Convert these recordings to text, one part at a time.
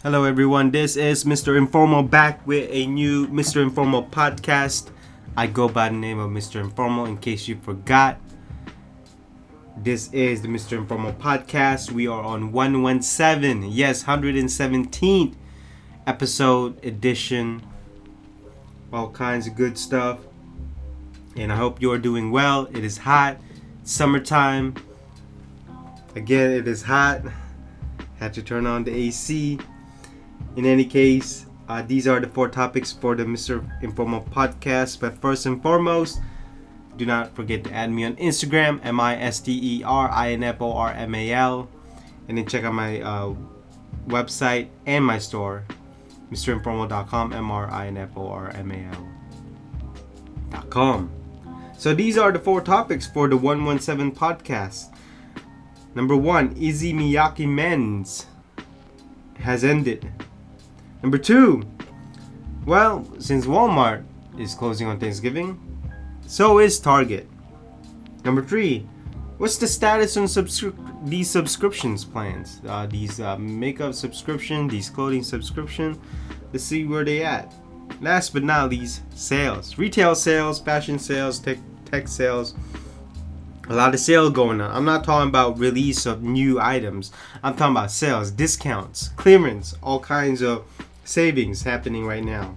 Hello, everyone. This is Mr. Informal back with a new Mr. Informal podcast. I go by the name of Mr. Informal in case you forgot. This is the Mr. Informal podcast. We are on 117, yes, 117th episode edition. All kinds of good stuff. And I hope you are doing well. It is hot. Summertime. Again, it is hot. Had to turn on the AC. In any case, these are the 4 topics for the Mr. Informal podcast. But first and foremost, do not forget to add me on Instagram, MisterInformal. And then check out my website and my store, mrinformal.com, mrinformal.com. So these are the 4 topics for the 117 podcast. Number 1, Issey Miyake Men's has ended. Number 2, well, since Walmart is closing on Thanksgiving, so is Target. Number 3, what's the status on these subscriptions plans? These makeup subscription, these clothing subscription. Let's see where they at. Last but not least, sales. Retail sales, fashion sales, tech sales. A lot of sale going on. I'm not talking about release of new items. I'm talking about sales, discounts, clearance, all kinds of savings happening right now.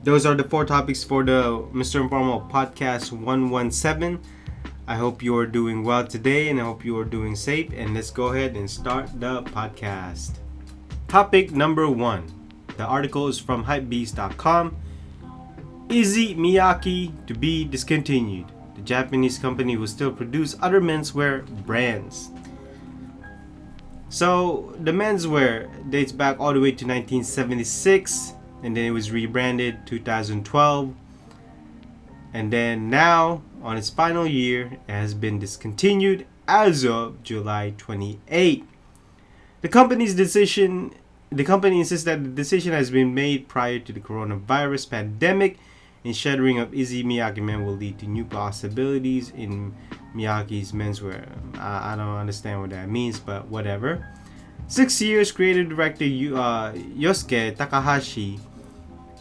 Those are the 4 topics for the Mr. Informal podcast 117. I hope you are doing well today and I hope you are doing safe. And let's go ahead and start the podcast. Topic number 1. The article is from hypebeast.com. Issey Miyake to be discontinued. The Japanese company will still produce other menswear brands. So the menswear dates back all the way to 1976, and then it was rebranded 2012, and then now on its final year it has been discontinued as of July 28. The company insists that the decision has been made prior to the coronavirus pandemic, and shuttering of Issey Miyake Men will lead to new possibilities in Miyake's menswear. I don't understand what that means, but whatever. 6 years, creative director Yosuke Takahashi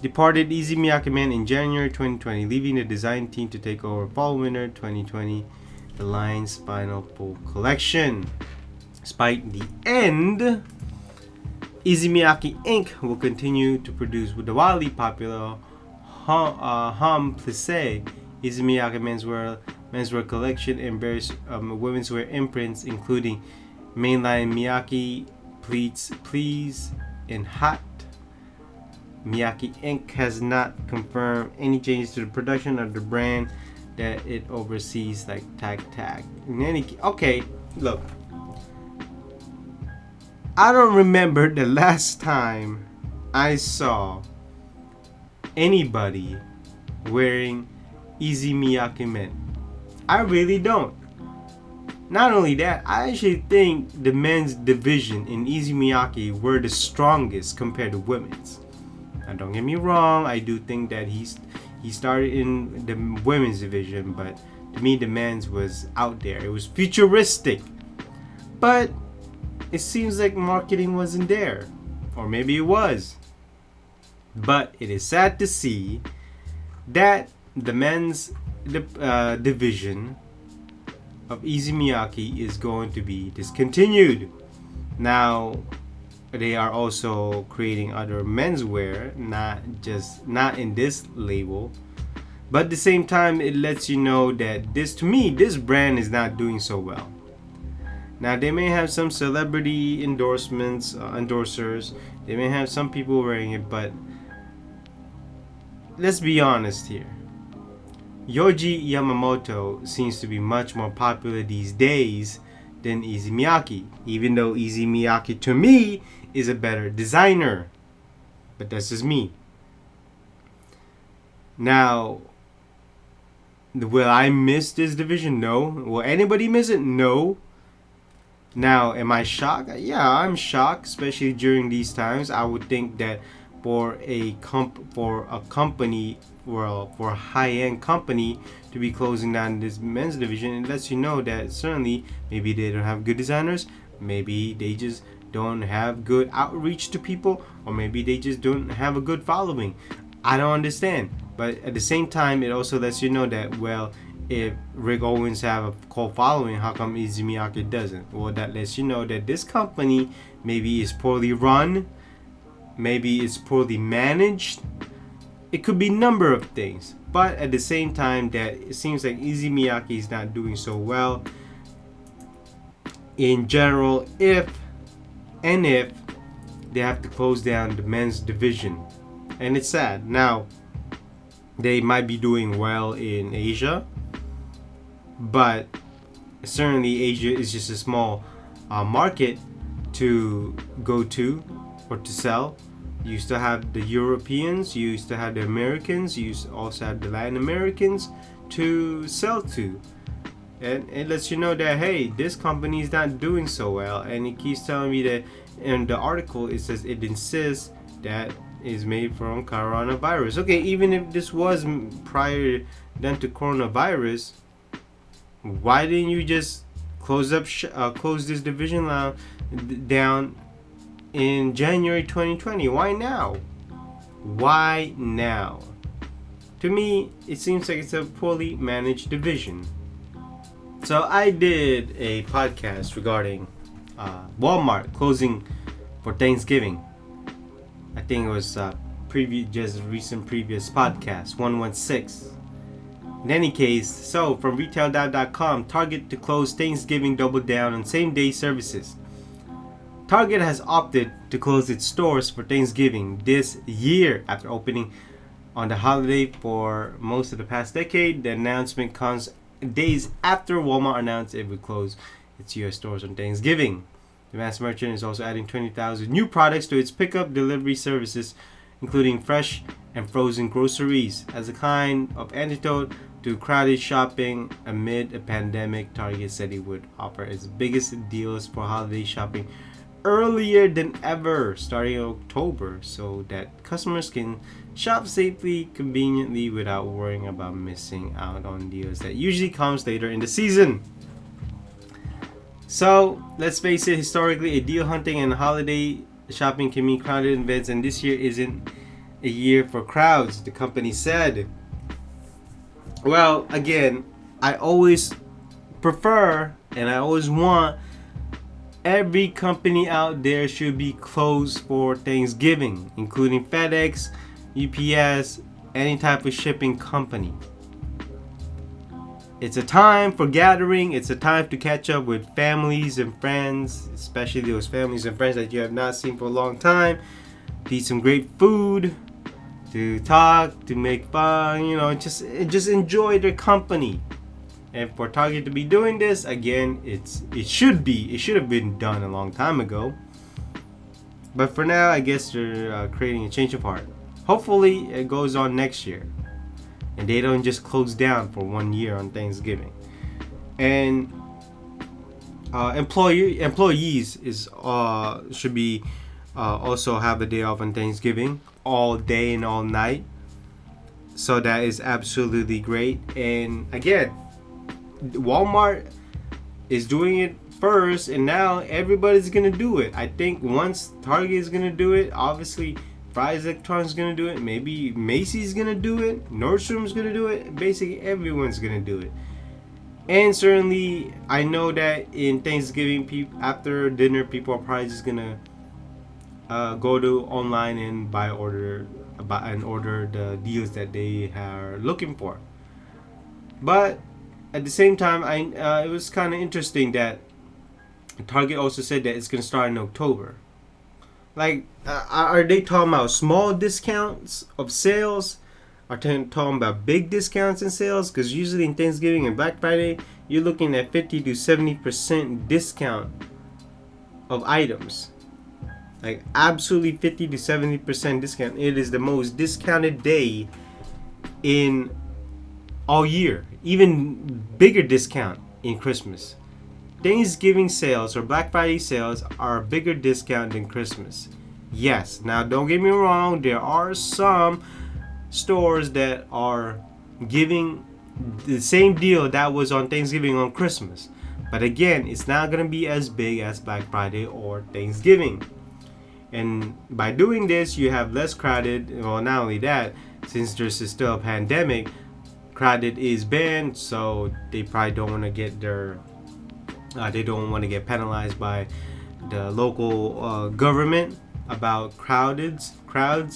departed Issey Miyake Men in January 2020, leaving the design team to take over fall/winter 2020, the line's final full collection. Despite the end, Issey Miyake Inc. will continue to produce the wildly popular Homme Plissé Issey Miyake menswear collection and various women's wear imprints, including mainline Miyake, Please, and Hot. Miyake Inc. has not confirmed any changes to the production of the brand that it oversees, like Tag. Okay, look. I don't remember the last time I saw anybody wearing Issey Miyake Men. I really don't. Not only that, I actually think the men's division in Issey Miyake were the strongest compared to women's. Now don't get me wrong, I do think that he started in the women's division, but to me the men's was out there. It was futuristic. But it seems like marketing wasn't there. Or maybe it was. But it is sad to see that the men's division of Issey Miyake is going to be discontinued. Now, they are also creating other menswear, not in this label. But at the same time, it lets you know that this brand is not doing so well. Now, they may have some celebrity endorsers. They may have some people wearing it, but let's be honest here. Yohji Yamamoto seems to be much more popular these days than Issey Miyake, even though Issey Miyake to me is a better designer. But that's just me. Now, will I miss this division? No. Will anybody miss it? No. Now, am I shocked? Yeah, I'm shocked, especially during these times. I would think that for a high-end company to be closing down this men's division, it lets you know that certainly maybe they don't have good designers, maybe they just don't have good outreach to people, or maybe they just don't have a good following. I don't understand. But at the same time, it also lets you know that, well, if Rick Owens have a cult following, how come Issey Miyake doesn't? Well, that lets you know that this company maybe is poorly run, maybe it's poorly managed. It could be a number of things. But at the same time, that it seems like Issey Miyake is not doing so well in general, if they have to close down the men's division. And it's sad. Now, they might be doing well in Asia, but certainly Asia is just a small market to go to or to sell. You still have the Europeans, you still have the Americans, you also have the Latin Americans to sell to. And it lets you know that, hey, this company is not doing so well. And it keeps telling me that in the article, it says it insists that is made from coronavirus. Okay, even if this was prior than to coronavirus, why didn't you just close this division down in January 2020? Why now? Why now? To me, it seems like it's a poorly managed division. So I did a podcast regarding Walmart closing for Thanksgiving. I think it was previous podcast 116. In any case, so from retail.com, Target to close Thanksgiving double down on same day services. Target has opted to close its stores for Thanksgiving this year after opening on the holiday for most of the past decade. The announcement comes days after Walmart announced it would close its US stores on Thanksgiving. The mass merchant is also adding 20,000 new products to its pickup delivery services, including fresh and frozen groceries. As a kind of antidote to crowded shopping amid a pandemic, Target said it would offer its biggest deals for holiday shopping earlier than ever, starting in October, so that customers can shop safely, conveniently, without worrying about missing out on deals that usually comes later in the season. So let's face it, historically, a deal hunting and holiday shopping can mean crowded events, and this year isn't a year for crowds, the company said. Well, again, I always prefer and I always want every company out there should be closed for Thanksgiving, including FedEx, UPS, any type of shipping company. It's a time for gathering. It's a time to catch up with families and friends, especially those families and friends that you have not seen for a long time. To eat some great food, to talk, to make fun, just enjoy their company. And for Target to be doing this, again, it should have been done a long time ago. But for now, I guess they're creating a change of heart. Hopefully, it goes on next year, and they don't just close down for 1 year on Thanksgiving. And employees should be also have a day off on Thanksgiving, all day and all night. So that is absolutely great. And again, Walmart is doing it first, and now everybody's gonna do it. I think once Target is gonna do it, obviously Fry's Electronics is gonna do it, maybe Macy's gonna do it, Nordstrom's gonna do it, basically everyone's gonna do it. And certainly I know that in Thanksgiving, after dinner, people are probably just gonna go to online and order the deals that they are looking for. But at the same time, it was kind of interesting that Target also said that it's gonna start in October. Like, are they talking about small discounts of sales? Are they talking about big discounts in sales? Because usually in Thanksgiving and Black Friday, you're looking at 50 to 70% discount of items. Like, absolutely 50 to 70% discount. It is the most discounted day in all year. Even bigger discount in Christmas. Thanksgiving sales or Black Friday sales are a bigger discount than Christmas. Yes, now don't get me wrong, there are some stores that are giving the same deal that was on Thanksgiving on Christmas. But again, it's not gonna be as big as Black Friday or Thanksgiving. And by doing this, you have less crowded. Well, not only that, since there's still a pandemic, crowded is banned, so they probably don't want to get they don't want to get penalized by the local government about crowds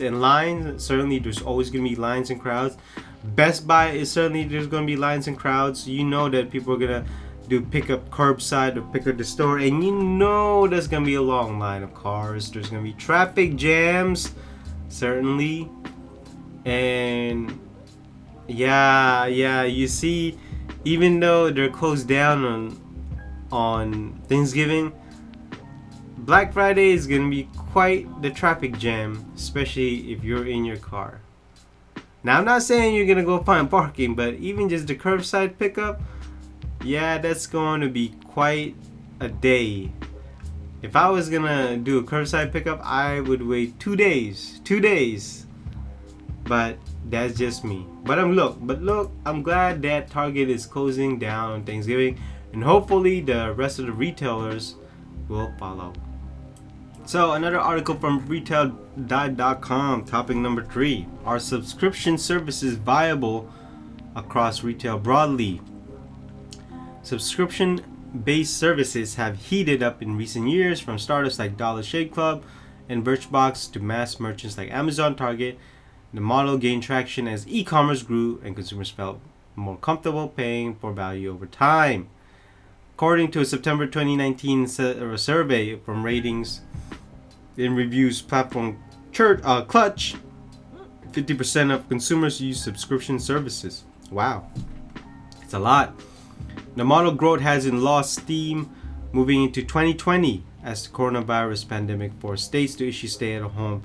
and lines. Certainly, there's always gonna be lines and crowds. Best Buy is certainly there's gonna be lines and crowds. You know that people are gonna do pick up curbside or pick up the store, and you know there's gonna be a long line of cars. There's gonna be traffic jams, certainly, and yeah, you see, even though they're closed down on Thanksgiving, Black Friday is gonna be quite the traffic jam, especially if you're in your car. Now, I'm not saying you're gonna go find parking, but even just the curbside pickup, yeah, that's going to be quite a day. If I was gonna do a curbside pickup, I would wait 2 days. 2 days. But that's just me. But I'm glad that Target is closing down on Thanksgiving, and hopefully the rest of the retailers will follow. So another article from retail.com, topic number 3. Are subscription services viable across retail broadly? Subscription-based services have heated up in recent years, from startups like Dollar Shave Club and Birchbox to mass merchants like Amazon, Target. The model gained traction as e-commerce grew and consumers felt more comfortable paying for value over time. According to a September 2019 survey from ratings and reviews platform Clutch, 50% of consumers use subscription services. Wow, it's a lot. The model growth hasn't lost steam moving into 2020 as the coronavirus pandemic forced states to issue stay-at-home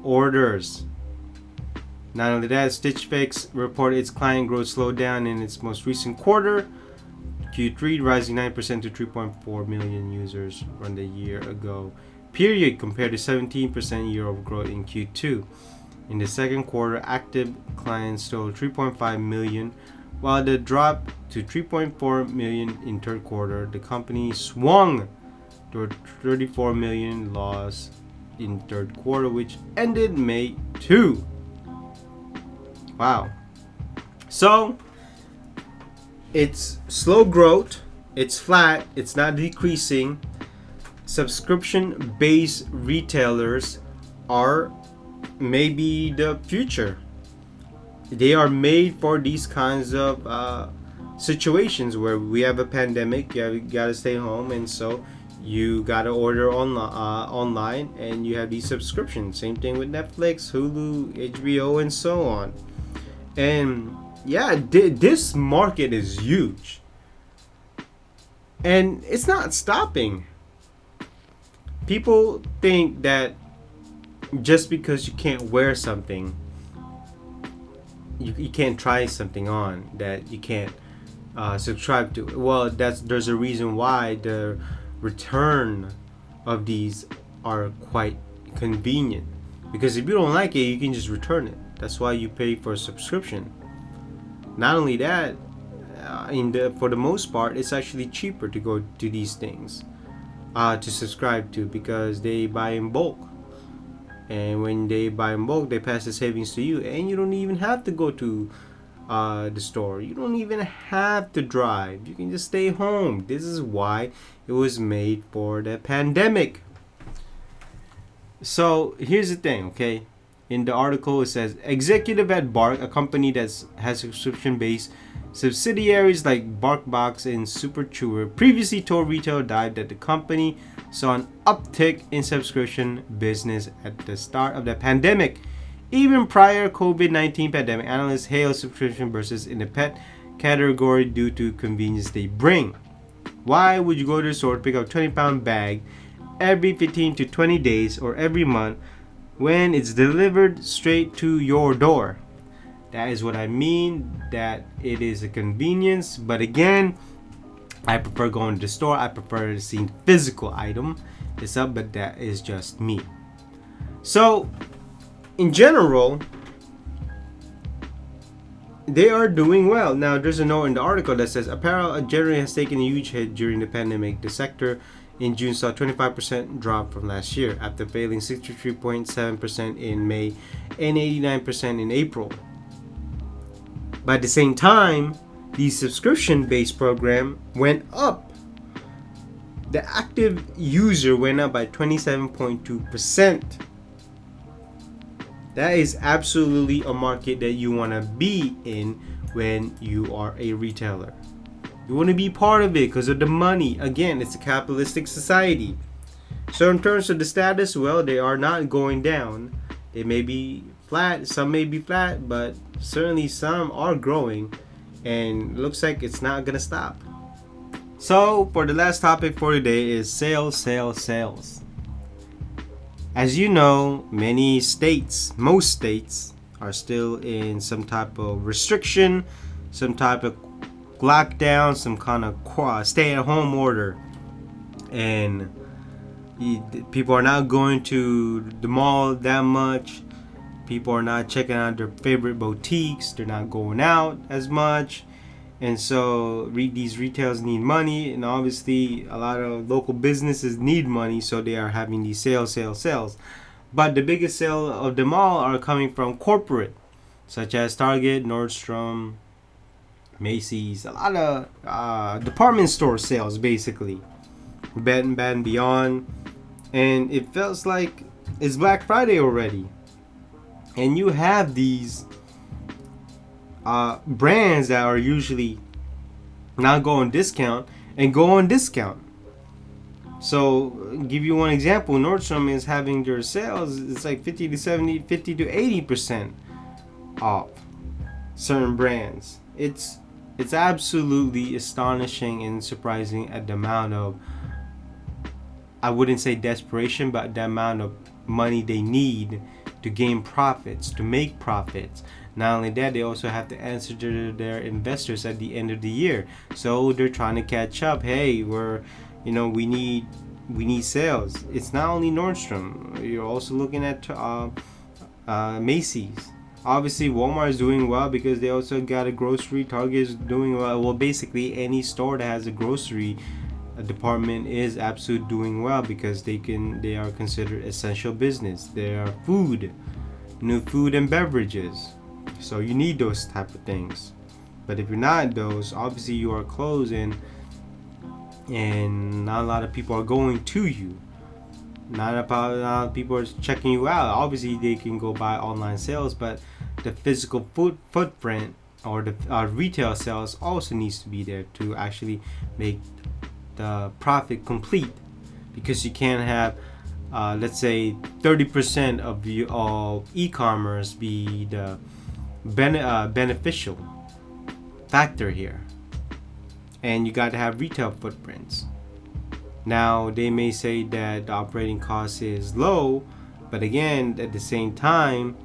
orders. Not only that, Stitch Fix reported its client growth slowed down in its most recent quarter, Q3, rising 9% to 3.4 million users from the year ago period, compared to 17% year-over growth in Q2. In the second quarter, active clients totaled 3.5 million, while the drop to 3.4 million in third quarter. The company swung to a 34 million loss in third quarter, which ended May 2. Wow. So it's slow growth, it's flat, it's not decreasing. Subscription-based retailers are maybe the future. They are made for these kinds of situations where we have a pandemic, you gotta stay home, and so you gotta order online, and you have these subscriptions. Same thing with Netflix, Hulu, HBO, and so on. And yeah, this market is huge, and it's not stopping. People think that just because you can't wear something, you can't try something on, that you can't subscribe to. Well, there's a reason why the return of these are quite convenient, because if you don't like it, you can just return it. That's why you pay for a subscription. Not only that, for the most part, it's actually cheaper to go to these things to subscribe to, because they buy in bulk. And when they buy in bulk, they pass the savings to you, and you don't even have to go to the store. You don't even have to drive. You can just stay home. This is why it was made for the pandemic. So here's the thing, okay? In the article, it says, executive at Bark, a company that has subscription-based subsidiaries like BarkBox and Super Chewer, previously told Retail Dive that the company saw an uptick in subscription business at the start of the pandemic. Even prior COVID-19 pandemic, analysts hail subscription versus in the pet category due to convenience they bring. Why would you go to the store to pick up a 20-pound bag every 15 to 20 days or every month when it's delivered straight to your door? That is what I mean, that it is a convenience. But again, I prefer going to the store. I prefer seeing physical item itself, but that is just me. So, in general, they are doing well. Now, there's a note in the article that says apparel generally has taken a huge hit during the pandemic. The sector in June saw a 25% drop from last year after failing 63.7% in May and 89% in April. But at the same time, the subscription-based program went up. The active user went up by 27.2%. That is absolutely a market that you want to be in when you are a retailer. You want to be part of it because of the money. Again, it's a capitalistic society. So in terms of the status, well, they are not going down. They may be flat, some may be flat, but certainly some are growing, and it looks like it's not going to stop. So for the last topic for today is sales. As you know, most states are still in some type of restriction, some type of lockdown, some kind of stay-at-home order. And people are not going to the mall that much. People are not checking out their favorite boutiques. They're not going out as much. And so these retailers need money, and obviously a lot of local businesses need money, so they are having these sales. But the biggest sale of them all are coming from corporate, such as Target, Nordstrom, Macy's, a lot of department store sales, basically. Bed Bath & Beyond. And it feels like it's Black Friday already. And you have these brands that are usually not go on discount and go on discount. So give you one example, Nordstrom is having their sales, it's like 50 to 80% off certain brands. It's absolutely astonishing and surprising at the amount of, I wouldn't say desperation, but the amount of money they need to gain profits, to make profits. Not only that, they also have to answer to their investors at the end of the year. So they're trying to catch up. Hey, we need sales. It's not only Nordstrom. You're also looking at Macy's. Obviously, Walmart is doing well because they also got a grocery. Target is doing well. Well, basically, any store that has a grocery department is absolutely doing well because they are considered essential business. They are new food and beverages. So you need those type of things. But if you're not those, obviously you are closed, and not a lot of people are going to you. Not a lot of people are checking you out. Obviously they can go buy online sales, but the physical footprint or the retail sales also needs to be there to actually make the profit complete. Because you can't have let's say 30% of e-commerce be the beneficial factor here, and you got to have retail footprints. Now they may say that the operating cost is low, but again, at the same time,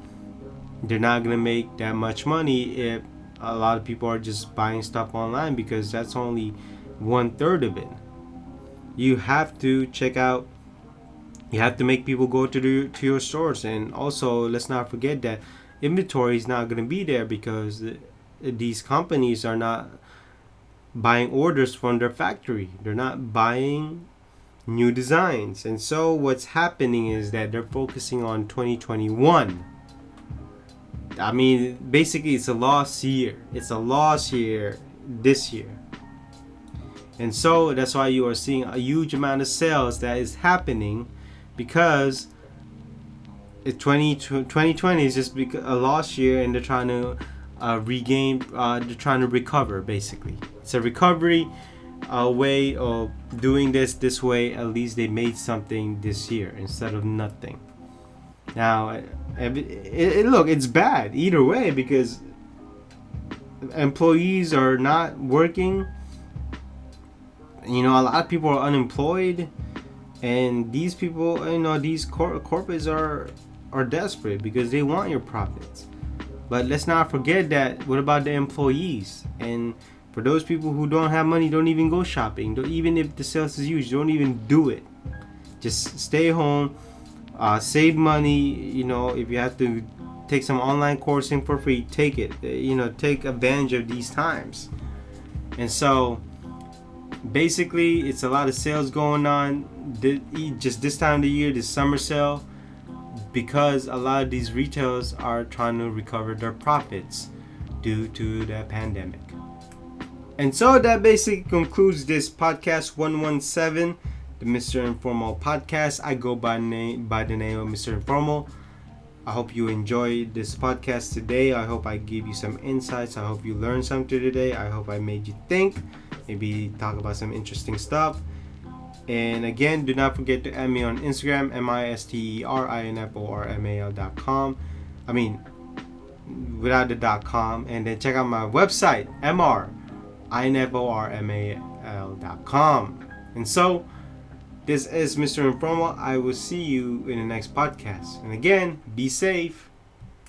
they're not going to make that much money if a lot of people are just buying stuff online, because that's only 1/3 of it. You have to check out, you have to make people go to your stores. And also, let's not forget that inventory is not going to be there because these companies are not buying orders from their factory. They're not buying new designs. And so what's happening is that they're focusing on 2021. I mean, basically it's a lost year. It's a lost year this year. And so that's why you are seeing a huge amount of sales that is happening, because 2020 is just a lost year, and they're trying to regain, they're trying to recover, basically. It's a recovery way of doing this way. At least they made something this year instead of nothing. Now, look, it's bad either way, because employees are not working. A lot of people are unemployed, and these people, these corporates are desperate because they want your profits. But let's not forget that, what about the employees? And for those people who don't have money, don't even go shopping. Even if the sales is huge, don't even do it. Just stay home, save money. If you have to take some online coursing for free, take it. Take advantage of these times. And so basically, it's a lot of sales going on just this time of the year, this summer sale, because a lot of these retailers are trying to recover their profits due to the pandemic. And so that basically concludes this podcast 117, the Mr. Informal podcast. I go by the name of Mr. Informal. I hope you enjoyed this podcast today. I hope I gave you some insights. I hope you learned something today. I hope I made you think, maybe talk about some interesting stuff. And again, do not forget to add me on Instagram, misterinformal.com. I mean, without the .com. And then check out my website, misterinformal.com. And so, this is Mr. Informal. I will see you in the next podcast. And again, be safe.